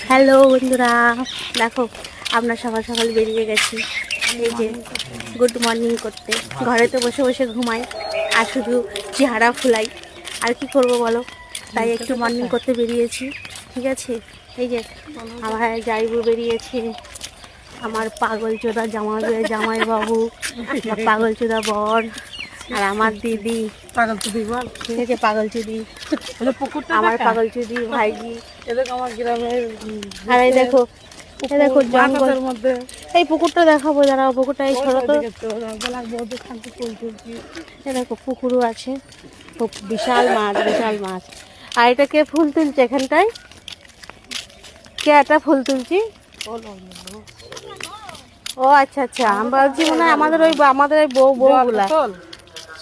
Hello বন্ধুরা, দেখো আমরা সকাল সকাল বেরিয়ে গেছি এই যে গুড মর্নিং করতে। ঘরে তো বসে বসে ঘুমাই আর শুধু চেহারা ফুলাই, আর কি করব বলো, তাই একটু মর্নিং করতে বেরিয়েছি। ঠিক আছে, এই যে আমার জাইবু বেরিয়েছে, আমার পাগল চোদা জামাই বাবু, পাগল চোদা বর, আর আমার দিদি পাগল চুদি বল, ঠিক আছে, পাগল চুদি পুকুরটা আমার পাগল চুদি ভাইজি। এদিকে আমার গ্রামের আর এই দেখো, এই দেখো জঙ্গলের মধ্যে এই পুকুরটা দেখাবো, দাঁড়াও পুকুরটা এই ছোট তো, এই দেখো পুকুরও আছে, খুব বিশাল মাছ বিশাল মাছ। আর এটা কে ফুল তুলছে এখানটায়, কে একটা ফুল তুলছি? ও আচ্ছা আচ্ছা, আমি ভাবছি মনে হয় আমাদের ওই বউগুলা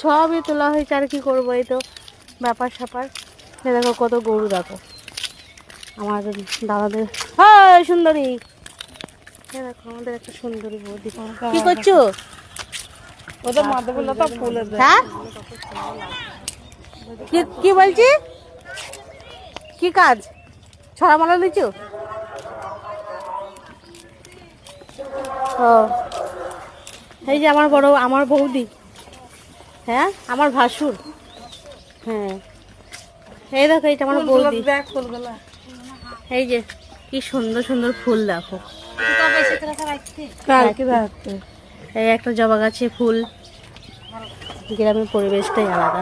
সবই তোলা হয়েছে। আর কি করবো, এই তো ব্যাপার স্যাপার। দেখো কত গরু, দেখো আমাদের দাদাদের। হ্যাঁ সুন্দরী, দেখো আমাদের একটা সুন্দরী বৌদি। কি করছো? ওদের মাথা বললো তো ফুলের হ্যাঁ কি বলছি, কি কাজ? ছড়া মালা লিচু? ও এই যে আমার বৌদি, হ্যাঁ আমার ভাসুর, হ্যাঁ এই দেখো এইটা আমার বৌদি। দেখ ফুলগুলা, এই যে কি সুন্দর সুন্দর ফুল দেখো, কালকে রাতে এই একটা জবা গাছে ফুল। গ্রামের পরিবেশটাই আলাদা।